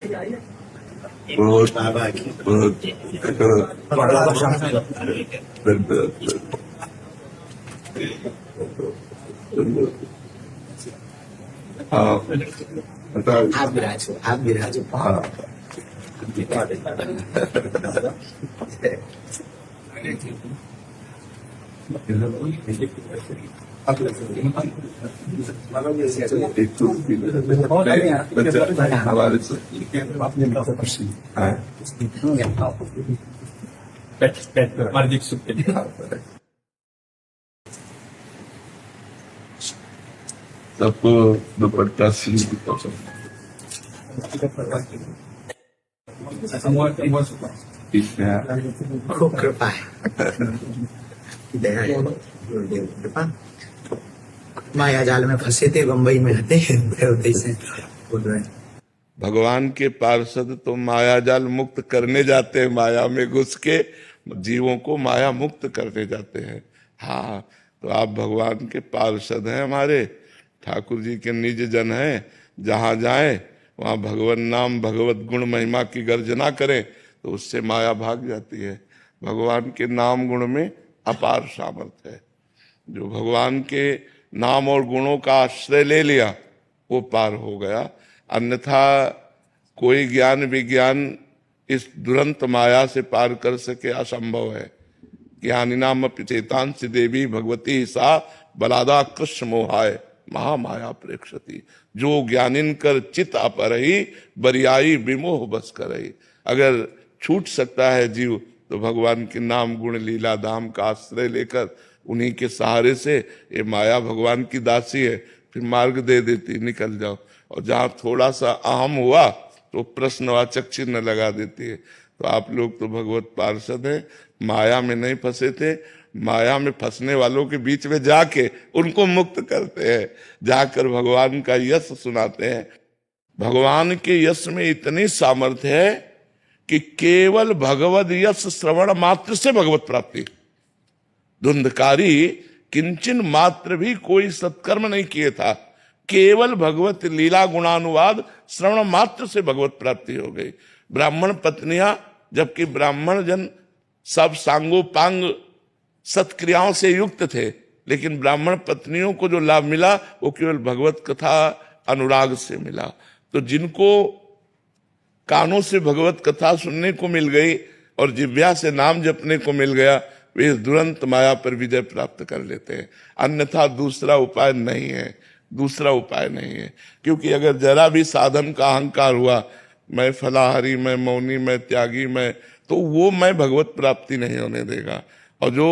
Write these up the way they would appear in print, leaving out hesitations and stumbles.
बहुत हाँ आप विराजो हाँ हमारे से सबको दुपट्टा सिल खूब कृपा है दया है गुरुदेव कृपा माया जाल में फंसे थे बम्बई में रहते हैं से बोल रहे हैं भगवान के पार्षद तो माया जाल मुक्त करने जाते हैं, माया में घुस के जीवों को माया मुक्त करने जाते हैं। हाँ, तो आप भगवान के पार्षद हैं, हमारे ठाकुर जी के निज जन हैं। जहाँ जाएं वहाँ भगवान नाम भगवत गुण महिमा की गर्जना करें तो उससे माया भाग जाती है। भगवान के नाम गुण में अपार सामर्थ्य है। जो भगवान के नाम और गुणों का आश्रय ले लिया वो पार हो गया, अन्यथा कोई ज्ञान विज्ञान इस दुरंत माया से पार कर सके असंभव है। ज्ञानिनाम चेतांसी देवी भगवती सा बलादा कृष्ण मोहाय महामाया प्रेक्षती। जो ज्ञानिन कर चित अपरही बरियाई विमोह बस करही। अगर छूट सकता है जीव तो भगवान के नाम गुण लीला धाम का आश्रय लेकर उन्हीं के सहारे से, ये माया भगवान की दासी है, फिर मार्ग दे देती निकल जाओ। और जहाँ थोड़ा सा अहम हुआ तो प्रश्नवाचक चिन्ह लगा देती है। तो आप लोग तो भगवत पार्षद हैं, माया में नहीं फंसे थे, माया में फंसने वालों के बीच में जाके उनको मुक्त करते हैं, जाकर भगवान का यश सुनाते हैं। भगवान के यश में इतनी सामर्थ्य है कि केवल भगवद यश श्रवण मात्र से भगवत प्राप्ति। धुंधकारी किंचन मात्र भी कोई सत्कर्म नहीं किए था, केवल भगवत लीला गुणानुवाद श्रवण मात्र से भगवत प्राप्ति हो गई। ब्राह्मण पत्नियां, जबकि ब्राह्मण जन सब सांगोपांग सत्क्रियाओं से युक्त थे, लेकिन ब्राह्मण पत्नियों को जो लाभ मिला वो केवल भगवत कथा अनुराग से मिला। तो जिनको कानों से भगवत कथा सुनने को मिल गई और जिह्वा से नाम जपने को मिल गया, वे इस दुरंत माया पर विजय प्राप्त कर लेते हैं। अन्यथा दूसरा उपाय नहीं है, दूसरा उपाय नहीं है। क्योंकि अगर जरा भी साधन का अहंकार हुआ, मैं फलाहारी, मैं मौनी, मैं त्यागी, मैं, तो वो मैं भगवत प्राप्ति नहीं होने देगा। और जो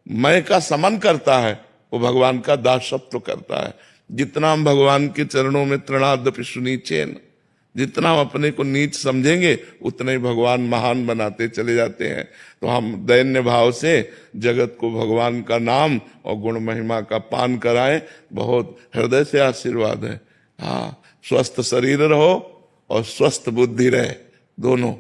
मैं का समन करता है वो भगवान का दासत्व करता है। जितना हम भगवान के चरणों में तृणादपि सुनीचेन, जितना हम अपने को नीच समझेंगे उतना ही भगवान महान बनाते चले जाते हैं। तो हम दैन्य भाव से जगत को भगवान का नाम और गुण महिमा का पान कराएं, बहुत हृदय से आशीर्वाद है। हाँ, स्वस्थ शरीर रहो और स्वस्थ बुद्धि रहे, दोनों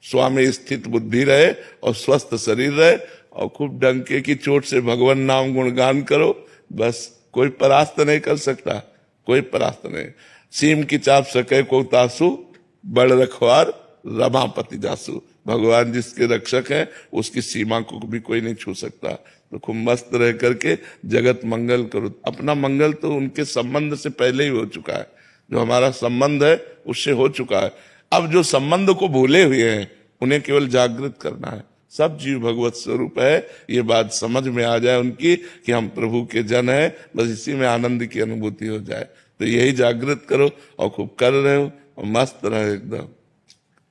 स्वामी स्थित बुद्धि रहे और स्वस्थ शरीर रहे। और खूब डंके की चोट से भगवान नाम गुणगान करो, बस कोई परास्त नहीं कर सकता, कोई परास्त नहीं। सीम की चाप सके को तासु, बड़ रखवार रमापति जासु। भगवान जिसके रक्षक हैं उसकी सीमा को भी कोई नहीं छू सकता। तो खूब मस्त रह करके जगत मंगल करो। अपना मंगल तो उनके संबंध से पहले ही हो चुका है, जो हमारा संबंध है उससे हो चुका है। अब जो संबंध को भूले हुए हैं उन्हें केवल जागृत करना है। सब जीव भगवत स्वरूप है, ये बात समझ में आ जाए उनकी कि हम प्रभु के जन हैं, बस इसी में आनंद की अनुभूति हो जाए। तो यही जागृत करो और खूब कर रहे हो और मस्त रहे एकदम।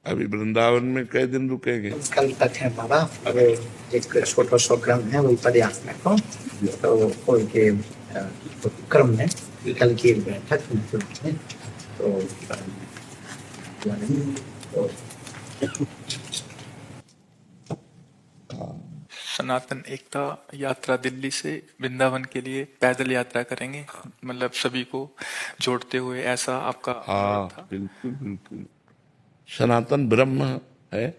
अभी वृंदावन में कई दिन रुकेंगे? कल तक है बाबा, अब एक छोटा सा क्रम है वही पदयात्रा को, तो कोई के क्रम में कल की बैठक में तो सनातन एकता यात्रा दिल्ली से वृंदावन के लिए पैदल यात्रा करेंगे, मतलब सभी को जोड़ते हुए, ऐसा आपका? हाँ, बिल्कुल बिल्कुल। सनातन ब्रह्म है,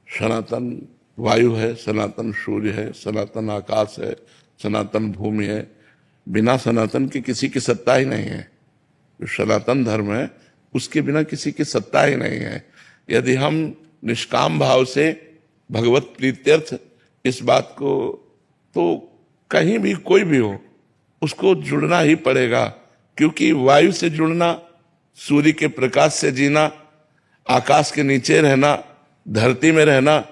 सनातन वायु है, सनातन सूर्य है, सनातन आकाश है, सनातन भूमि है। बिना सनातन की किसी की सत्ता ही नहीं है। जो सनातन धर्म है उसके बिना किसी की सत्ता ही नहीं है। यदि हम निष्काम भाव से भगवत प्रीत्यर्थ इस बात को, तो कहीं भी कोई भी हो उसको जुड़ना ही पड़ेगा, क्योंकि वायु से जुड़ना, सूर्य के प्रकाश से जीना, आकाश के नीचे रहना, धरती में रहना,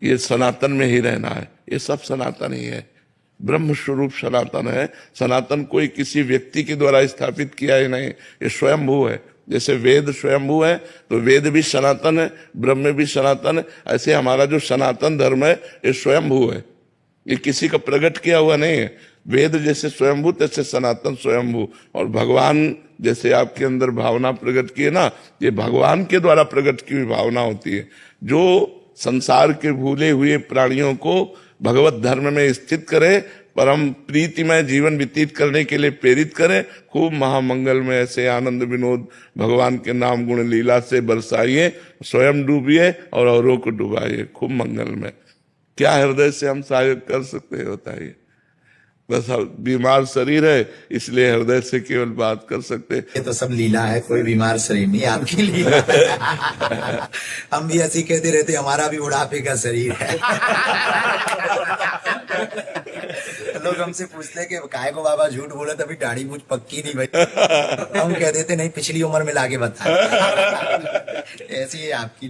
ये सनातन में ही रहना है। ये सब सनातन ही है, ब्रह्म स्वरूप सनातन है। सनातन कोई किसी व्यक्ति के द्वारा स्थापित किया ही नहीं, ये स्वयंभू है। जैसे वेद स्वयंभू है तो वेद भी सनातन है, ब्रह्म भी सनातन है। ऐसे हमारा जो सनातन धर्म है ये स्वयंभू है, ये किसी का प्रकट किया हुआ नहीं है। वेद जैसे स्वयंभू तैसे सनातन स्वयंभू। और भगवान जैसे आपके अंदर भावना प्रकट की है ना, ये भगवान के द्वारा प्रकट की हुई भावना होती है, जो संसार के भूले हुए प्राणियों को भगवत धर्म में स्थित करे, परम प्रीतिमय जीवन व्यतीत करने के लिए प्रेरित करे। खूब महामंगल में ऐसे आनंद विनोद भगवान के नाम गुण लीला से बरसाइए, स्वयं डूबिए और औरों को डुबाइए खूब मंगल में। क्या हृदय से हम सहयोग कर सकते हैं बताइए? बस बीमार शरीर है इसलिए हृदय से केवल बात कर सकते हैं। ये तो सब लीला है, कोई बीमार शरीर नहीं, आपकी लीला है। हम भी ऐसे ही कहते रहते हमारा भी बुढ़ापे का शरीर है। लोग हमसे पूछते हैं कि काहे को बाबा झूठ बोले, तभी दाढ़ी मुझ पक्की नहीं भाई। हम कह देते नहीं, पिछली उम्र में लाके बता। ऐसी है आपकी,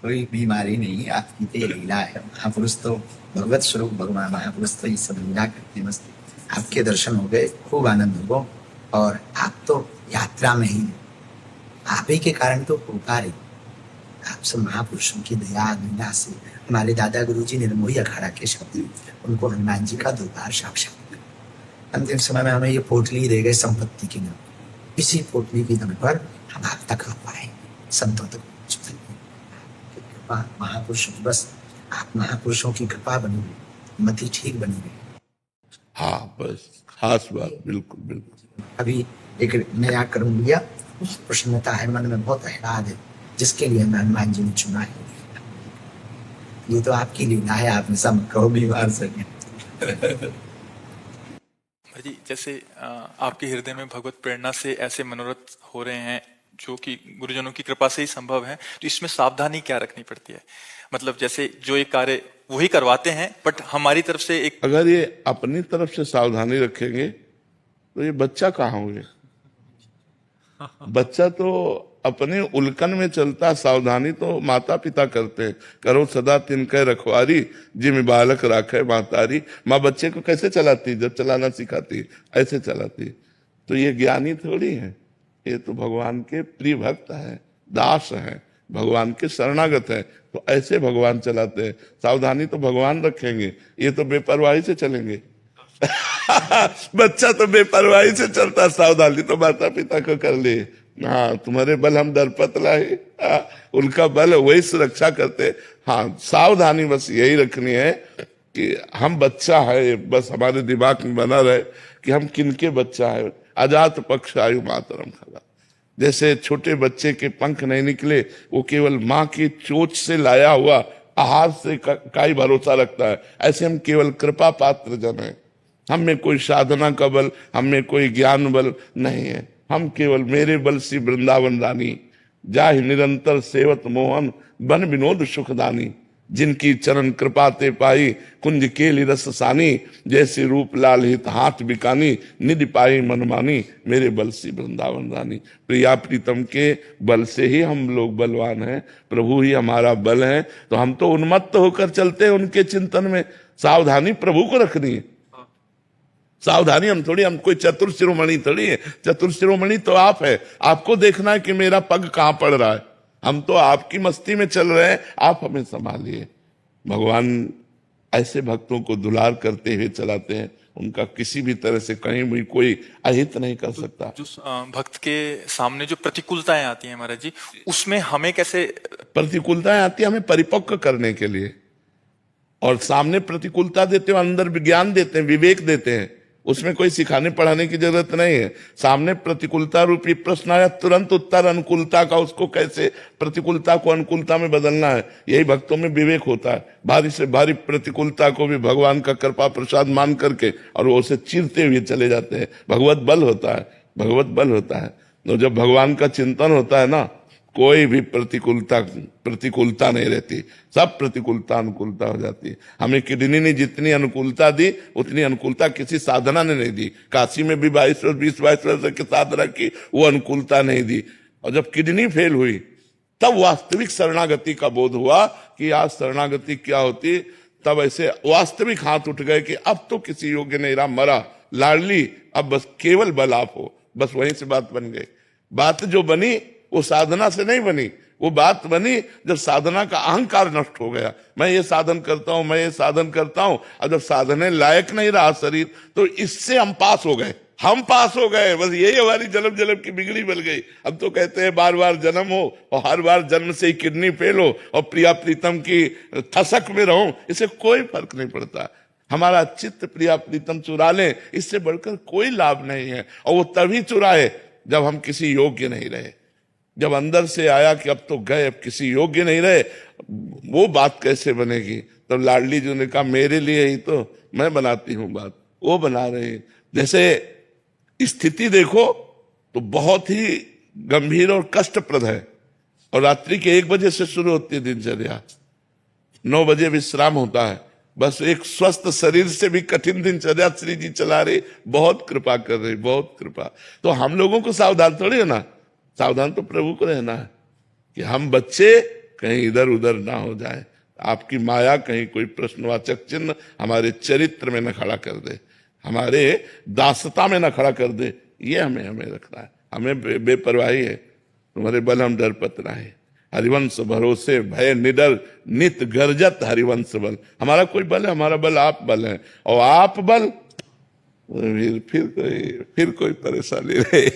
कोई बीमारी नहीं, आपकी तो ये लीला है। महापुरुष तो भगवत स्वरूप भगवान महापुरुष तो ये सब लीला करते मस्त। आपके दर्शन हो गए, खूब आनंद हो। और आप तो यात्रा में ही, आप ही के कारण तो होता रही। आप सब महापुरुषों की दया लीला से, हमारे दादा गुरु जी निर्मोही अखाड़ा के शब्द, उनको हनुमान जी का दरबार साक्षात। अंतिम समय में हमें ये पोटली दे गए संपत्ति की नाम, इसी पोटली के दम पर हम आप तक आ पाए, संतों तक पहुंच पाए। महापुरुषों, बस आप महापुरुषों की कृपा बनी रही, मति ठीक बनी रही। हाँ बस खास बात, बिल्कुल बिल्कुल। अभी एक नया कर्म लिया, बहुत प्रसन्नता है, मन में बहुत आह्लाद है, जिसके लिए मैं हनुमान जी ने चुना है। ये तो आपकी लीला है, आपने सब कहो बीमार से। जी, जैसे आपके हृदय में भगवत प्रेरणा से ऐसे मनोरथ हो रहे हैं जो कि गुरुजनों की कृपा से ही संभव है, तो इसमें सावधानी क्या रखनी पड़ती है? मतलब जैसे जो एक कार्य वही करवाते हैं, बट हमारी तरफ से एक, अगर ये अपनी तरफ से सावधानी रखेंगे तो ये बच्चा कहाँ होंगे? बच्चा तो अपने उल्कन में चलता, सावधानी तो माता पिता करते हैं। करो सदा तिनके रखवारी, जिम बालक राखे मातारी। माँ बच्चे को कैसे चलाती? जब चलाना सिखाती ऐसे चलाती। तो ये ज्ञानी थोड़ी है, ये तो भगवान के प्रिय भक्त है, दास है, भगवान के शरणागत है। तो ऐसे भगवान चलाते हैं। सावधानी तो भगवान रखेंगे, ये तो बेपरवाही से चलेंगे। बच्चा तो बेपरवाही से चलता, सावधानी तो माता पिता को कर ले। हाँ, तुम्हारे बल हम दरपत लाए, उनका बल वही सुरक्षा करते। हाँ, सावधानी बस यही रखनी है कि हम बच्चा है, बस हमारे दिमाग में बना रहे कि हम किनके बच्चा है। अजात पक्ष आयु मातरम खला। जैसे छोटे बच्चे के पंख नहीं निकले, वो केवल माँ की चोंच से लाया हुआ आहार से का ही भरोसा रखता है, ऐसे हम केवल कृपा पात्र जन है। हम में कोई साधना का बल, हम में कोई ज्ञान बल नहीं है। हम केवल मेरे बल सी वृंदावन रानी, जाहि निरंतर सेवत मोहन, बन विनोद सुखदानी। जिनकी चरण कृपा ते पाई, कुंज केली रस सानी। जैसे रूप लाल हित हाथ बिकानी, निधि पाई मनमानी। मेरे बल सी वृंदावन रानी। प्रिया प्रीतम के बल से ही हम लोग बलवान हैं, प्रभु ही हमारा बल है। तो हम तो उन्मत्त होकर चलते हैं उनके चिंतन में। सावधानी प्रभु को रखनी है। सावधानी हम थोड़ी, हम कोई चतुर शिरोमणि थोड़ी है। चतुर शिरोमणि तो आप है, आपको देखना है कि मेरा पग कहाँ पड़ रहा है। हम तो आपकी मस्ती में चल रहे हैं, आप हमें संभालिए। भगवान ऐसे भक्तों को दुलार करते हुए चलाते हैं, उनका किसी भी तरह से कहीं भी कोई अहित नहीं कर सकता। जो भक्त के सामने जो प्रतिकूलताएं आती हैं महाराज जी, उसमें हमें कैसे? प्रतिकूलताएं आती है हमें परिपक्व करने के लिए, और सामने प्रतिकूलता देते हो, अंदर विज्ञान देते हैं, विवेक देते हैं। उसमें कोई सिखाने पढ़ाने की जरूरत नहीं है। सामने प्रतिकूलता रूपी प्रश्न आया, तुरंत उत्तर अनुकूलता का, उसको कैसे प्रतिकूलता को अनुकूलता में बदलना है, यही भक्तों में विवेक होता है। भारी से भारी प्रतिकूलता को भी भगवान का कृपा प्रसाद मान करके और वो उसे चीरते हुए चले जाते हैं। भगवत बल होता है, भगवत बल होता है। तो जब भगवान का चिंतन होता है ना, कोई भी प्रतिकूलता नहीं रहती, सब प्रतिकूलता अनुकूलता हो जाती है। हमें किडनी ने जितनी अनुकूलता दी उतनी अनुकूलता किसी साधना ने नहीं दी। काशी में भी 20-22 वर्ष की साधना की, वो अनुकूलता नहीं दी। और जब किडनी फेल हुई तब वास्तविक शरणागति का बोध हुआ कि आज शरणागति क्या होती। तब ऐसे वास्तविक हाथ उठ गए कि अब तो किसी योग्य नहीं रहा, मरा लाडली, अब बस केवल बल आप हो। बस वहीं से बात बन गई। बात जो बनी वो साधना से नहीं बनी, वो बात बनी जब साधना का अहंकार नष्ट हो गया। मैं ये साधन करता हूं, मैं ये साधन करता हूं, और जब साधने लायक नहीं रहा शरीर, तो इससे हम पास हो गए, हम पास हो गए। बस यही हमारी जन्म जन्म की बिगड़ी बन गई। अब तो कहते हैं बार बार जन्म हो और हर बार जन्म से ही किडनी फेल हो और प्रिया प्रीतम की थसक में रहो, इससे कोई फर्क नहीं पड़ता। हमारा चित्त प्रिया प्रीतम चुरा ले, इससे बढ़कर कोई लाभ नहीं है। और वो तभी चुराए जब हम किसी योग्य नहीं रहे, जब अंदर से आया कि अब तो गए, अब किसी योग्य नहीं रहे। वो बात कैसे बनेगी? तब लाडली जी ने कहा मेरे लिए ही तो मैं बनाती हूं बात, वो बना रहे हैं। जैसे स्थिति देखो तो बहुत ही गंभीर और कष्टप्रद है, और रात्रि के 1 बजे से शुरू होती है दिनचर्या, 9 बजे विश्राम होता है। बस एक स्वस्थ शरीर से भी कठिन दिनचर्या श्री जी चला रही, बहुत कृपा कर रही, बहुत कृपा। तो हम लोगों को सावधान थोड़ी है ना, सावधान तो प्रभु को रहना है कि हम बच्चे कहीं इधर उधर ना हो जाए। आपकी माया कहीं कोई प्रश्नवाचक चिन्ह हमारे चरित्र में न खड़ा कर दे, हमारे दासता में न खड़ा कर दे। ये हमें रखना है। हमें बेपरवाही है, तुम्हारे बल हम डरपत रहे, हरिवंश भरोसे भय निडर नित गर्जत हरिवंश बल। हमारा कोई बल है, हमारा बल आप बल है, और आप बल फिर कोई परेशानी नहीं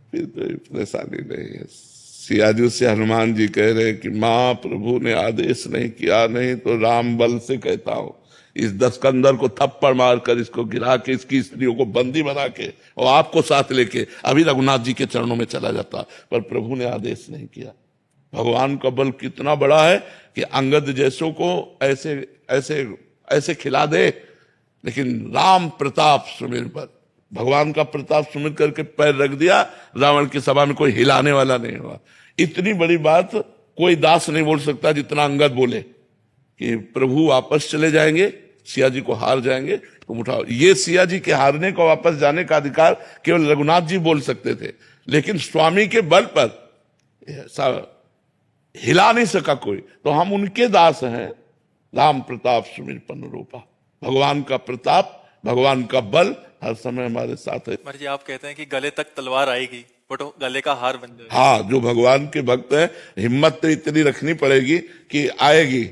फिर कोई परेशानी नहीं है। सियाजू से हनुमान जी कह रहे कि माँ प्रभु ने आदेश नहीं किया, नहीं तो राम बल से कहता हूं इस दस्कंदर को थप्पड़ मारकर इसको गिरा के इसकी स्त्रियों को बंदी बना के और आपको साथ लेके अभी रघुनाथ जी के चरणों में चला जाता, पर प्रभु ने आदेश नहीं किया। भगवान का बल कितना बड़ा है कि अंगद जैसों को ऐसे ऐसे ऐसे खिला दे, लेकिन राम प्रताप सुमिर पर भगवान का प्रताप सुमिर करके पैर रख दिया, रावण की सभा में कोई हिलाने वाला नहीं हुआ। इतनी बड़ी बात कोई दास नहीं बोल सकता जितना अंगद बोले कि प्रभु वापस चले जाएंगे, सिया जी को हार जाएंगे, तुम उठाओ। ये सिया जी के हारने को वापस जाने का अधिकार केवल रघुनाथ जी बोल सकते थे, लेकिन स्वामी के बल पर हिला नहीं सका कोई। तो हम उनके दास हैं। राम प्रताप सुमिर पन्न रूपा, भगवान का प्रताप, भगवान का बल हर समय हमारे साथ है। महाराज जी आप कहते हैं कि गले तक तलवार आएगी बट वो गले का हार बन जाएगा। हाँ, जो भगवान के भक्त हैं, हिम्मत तो इतनी रखनी पड़ेगी कि आएगी,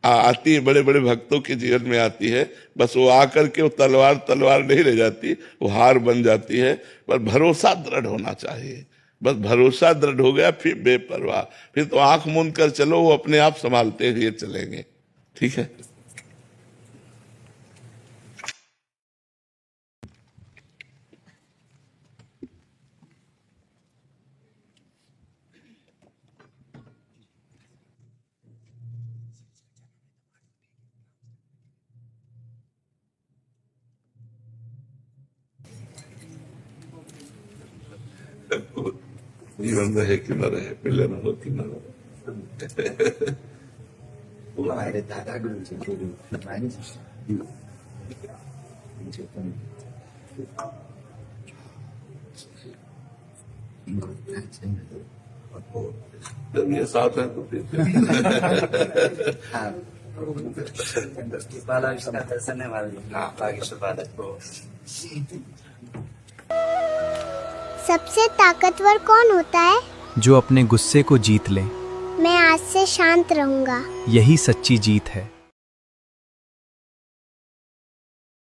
आती है, बड़े बड़े भक्तों के जीवन में आती है। बस वो आकर के वो तलवार नहीं रह जाती, वो हार बन जाती है। पर भरोसा दृढ़ होना चाहिए। बस भरोसा दृढ़ हो गया, फिर बेपरवाह, फिर तो आंख मूंद कर चलो, वो अपने आप संभालते हुए चलेंगे। ठीक है। जीवन रहे कि न रहे, पहले न हो कि न हो। हमारे दादा गुरु जी के जब ये साथ है तो फिर बालाकृष्ण दर्शन है हमारे बागेश्वर बालक को। सबसे ताकतवर कौन होता है? जो अपने गुस्से को जीत ले। मैं आज से शांत रहूंगा। यही सच्ची जीत है।